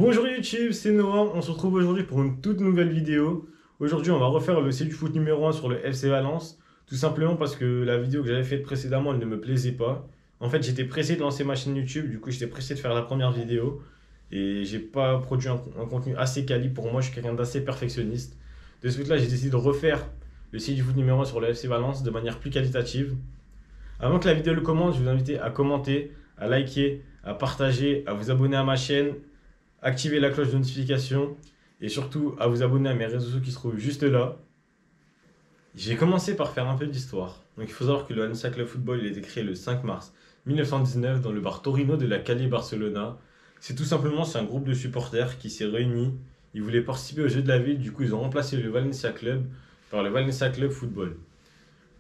Bonjour YouTube, c'est Noah, on se retrouve aujourd'hui pour une toute nouvelle vidéo. Aujourd'hui on va refaire le C'est du foot numéro 1 sur le FC Valence. Tout simplement parce que la vidéo que j'avais faite précédemment elle ne me plaisait pas. En fait j'étais pressé de lancer ma chaîne YouTube, du coup j'étais pressé de faire la première vidéo. Et j'ai pas produit un contenu assez quali pour moi, je suis quelqu'un d'assez perfectionniste. De ce fait là j'ai décidé de refaire le C'est du foot numéro 1 sur le FC Valence de manière plus qualitative. Avant que la vidéo le commence, je vous invite à commenter, à liker, à partager, à vous abonner à ma chaîne, activer la cloche de notification et surtout à vous abonner à mes réseaux sociaux qui se trouvent juste là. J'ai commencé par faire un peu d'histoire. Donc il faut savoir que le Valencia Club Football il a été créé le 5 mars 1919 dans le bar Torino de la Calle Barcelona. C'est tout simplement un groupe de supporters qui s'est réuni. Ils voulaient participer aux Jeux de la ville, du coup ils ont remplacé le Valencia Club par le Valencia Club Football.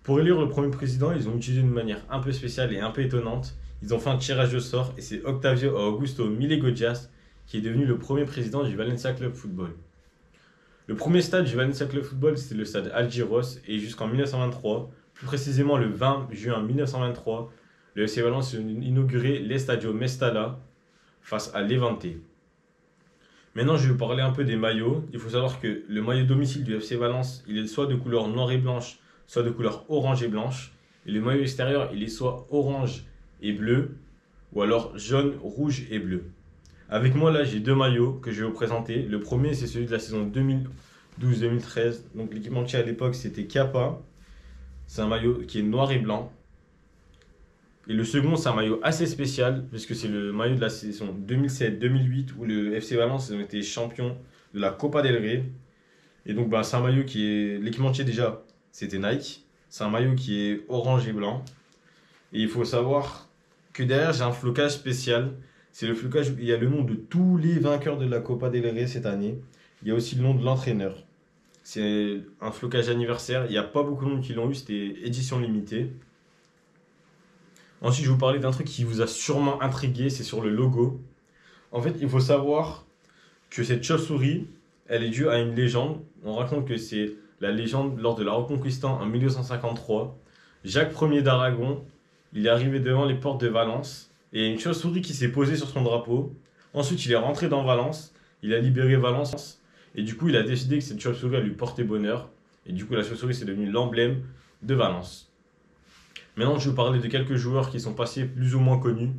Pour élire le premier président, ils ont utilisé une manière un peu spéciale et un peu étonnante. Ils ont fait un tirage au sort et c'est Octavio Augusto Milegojas qui est devenu le premier président du Valencia Club Football. Le premier stade du Valencia Club Football, c'était le stade Algiros, et jusqu'en 1923, plus précisément le 20 juin 1923, le FC Valence a inauguré l'Estadio Mestalla face à Levante. Maintenant, je vais vous parler un peu des maillots. Il faut savoir que le maillot domicile du FC Valence, il est soit de couleur noire et blanche, soit de couleur orange et blanche. Et le maillot extérieur, il est soit orange et bleu, ou alors jaune, rouge et bleu. Avec moi, là, j'ai deux maillots que je vais vous présenter. Le premier, c'est celui de la saison 2012-2013. Donc, l'équipementier à l'époque, c'était Kappa. C'est un maillot qui est noir et blanc. Et le second, c'est un maillot assez spécial, puisque c'est le maillot de la saison 2007-2008, où le FC Valence ils ont été champions de la Copa del Rey. Et donc, c'est un maillot qui est... L'équipementier, déjà, c'était Nike. C'est un maillot qui est orange et blanc. Et il faut savoir que derrière, j'ai un flocage spécial. C'est le flocage où il y a le nom de tous les vainqueurs de la Copa del Rey cette année. Il y a aussi le nom de l'entraîneur. C'est un flocage anniversaire. Il n'y a pas beaucoup de monde qui l'ont eu. C'était édition limitée. Ensuite, je vais vous parler d'un truc qui vous a sûrement intrigué. C'est sur le logo. En fait, il faut savoir que cette chauve-souris, elle est due à une légende. On raconte que c'est la légende lors de la Reconquista en 1253. Jacques Ier d'Aragon, il est arrivé devant les portes de Valence. Et il y a une chauve-souris qui s'est posée sur son drapeau. Ensuite, il est rentré dans Valence. Il a libéré Valence. Et du coup, il a décidé que cette chauve-souris allait lui porter bonheur. Et du coup, la chauve-souris, c'est devenu l'emblème de Valence. Maintenant, je vais vous parler de quelques joueurs qui sont passés plus ou moins connus.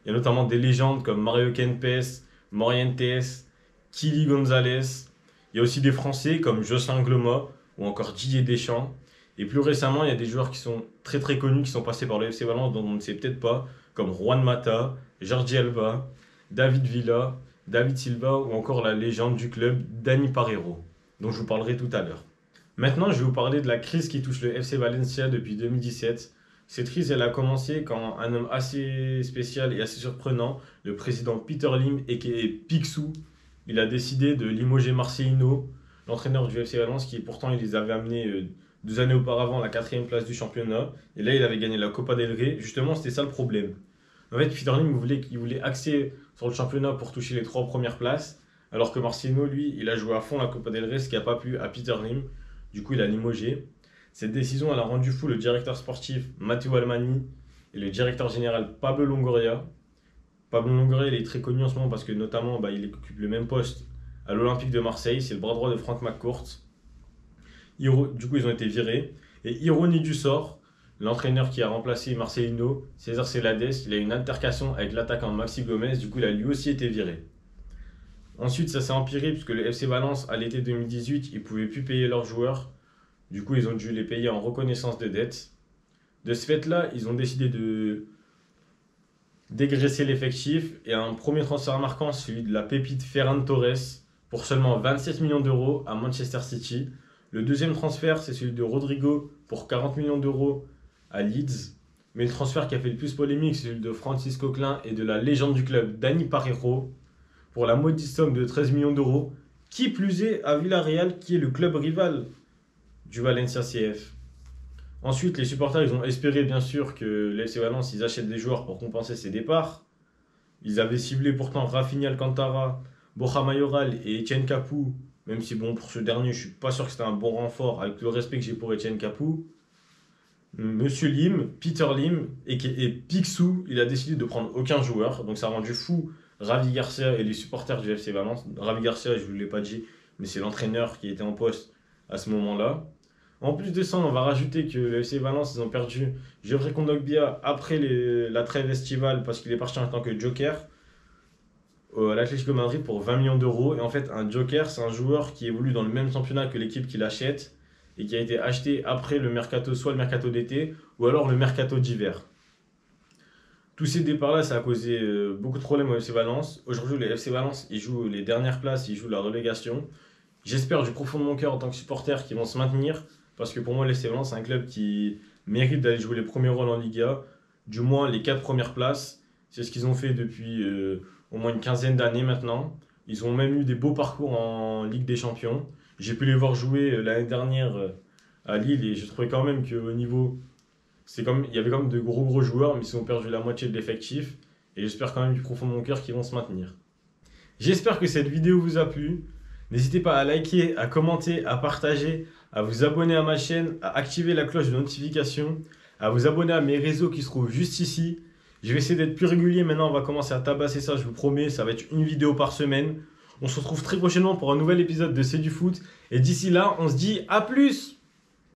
Il y a notamment des légendes comme Mario Kempes, Morientes, Kili Gonzalez. Il y a aussi des Français comme Jocelyn Gloma ou encore Didier Deschamps. Et plus récemment, il y a des joueurs qui sont très très connus qui sont passés par le FC Valence dont on ne sait peut-être pas, comme Juan Mata, Jordi Alba, David Villa, David Silva ou encore la légende du club Dani Parejo, dont je vous parlerai tout à l'heure. Maintenant, je vais vous parler de la crise qui touche le FC Valencia depuis 2017. Cette crise, elle a commencé quand un homme assez spécial et assez surprenant, le président Peter Lim, aka Picsou, il a décidé de limoger Marcelino, l'entraîneur du FC Valence, qui pourtant il les avait amenés 2 années auparavant à la 4e place du championnat. Et là, il avait gagné la Copa del Rey. Justement, c'était ça le problème. En fait, Peter Lim voulait axer sur le championnat pour toucher les 3 premières places. Alors que Marcelino, lui, il a joué à fond la Copa del Rey, ce qui n'a pas plu à Peter Lim. Du coup, il a limogé. Cette décision, elle a rendu fou le directeur sportif Matteo Almani et le directeur général Pablo Longoria. Pablo Longoria, il est très connu en ce moment parce que notamment, il occupe le même poste à l'Olympique de Marseille. C'est le bras droit de Franck McCourt. Du coup, ils ont été virés. Et ironie du sort, l'entraîneur qui a remplacé Marcelino, César Celades, il a eu une altercation avec l'attaquant Maxi Gomez. Du coup, il a lui aussi été viré. Ensuite, ça s'est empiré puisque le FC Valence, à l'été 2018, ils ne pouvaient plus payer leurs joueurs. Du coup, ils ont dû les payer en reconnaissance de dette. De ce fait-là, ils ont décidé de dégraisser l'effectif. Et un premier transfert marquant, celui de la pépite Ferran Torres, pour seulement 27 millions d'euros à Manchester City. Le deuxième transfert, c'est celui de Rodrigo pour 40 millions d'euros à Leeds. Mais le transfert qui a fait le plus polémique, c'est celui de Francis Coquelin et de la légende du club, Dani Parejo, pour la maudite somme de 13 millions d'euros. Qui plus est à Villarreal, qui est le club rival du Valencia CF. Ensuite, les supporters, ils ont espéré bien sûr que le FC Valence, ils achètent des joueurs pour compenser ses départs. Ils avaient ciblé pourtant Rafinha Alcantara, Borja Mayoral et Etienne Capoue. Même si, pour ce dernier, je ne suis pas sûr que c'était un bon renfort, avec le respect que j'ai pour Etienne Capoue. Monsieur Lim, Peter Lim, et Picsou, il a décidé de prendre aucun joueur. Donc ça a rendu fou Ravi Garcia et les supporters du FC Valence. Ravi Garcia, je ne vous l'ai pas dit, mais c'est l'entraîneur qui était en poste à ce moment-là. En plus de ça, on va rajouter que le FC Valence, ils ont perdu Geoffrey Kondogbia après la trêve estivale parce qu'il est parti en tant que joker à l'Atlético Madrid pour 20 millions d'euros. Et en fait, un joker, c'est un joueur qui évolue dans le même championnat que l'équipe qui l'achète et qui a été acheté après le mercato, soit le mercato d'été ou alors le mercato d'hiver. Tous ces départs-là, ça a causé beaucoup de problèmes au FC Valence. Aujourd'hui, le FC Valence, ils jouent les dernières places, ils jouent la relégation. J'espère du profond de mon cœur en tant que supporter qu'ils vont se maintenir parce que pour moi, le FC Valence, c'est un club qui mérite d'aller jouer les premiers rôles en Liga, du moins les 4 premières places. C'est ce qu'ils ont fait depuis au moins une quinzaine d'années maintenant. Ils ont même eu des beaux parcours en Ligue des Champions. J'ai pu les voir jouer l'année dernière à Lille et je trouvais quand même qu'au niveau, il y avait quand même de gros joueurs, mais ils ont perdu la moitié de l'effectif. Et j'espère quand même du profond de mon cœur qu'ils vont se maintenir. J'espère que cette vidéo vous a plu. N'hésitez pas à liker, à commenter, à partager, à vous abonner à ma chaîne, à activer la cloche de notification, à vous abonner à mes réseaux qui se trouvent juste ici. Je vais essayer d'être plus régulier maintenant, on va commencer à tabasser ça, je vous promets, ça va être une vidéo par semaine. On se retrouve très prochainement pour un nouvel épisode de C'est du foot. Et d'ici là, on se dit à plus!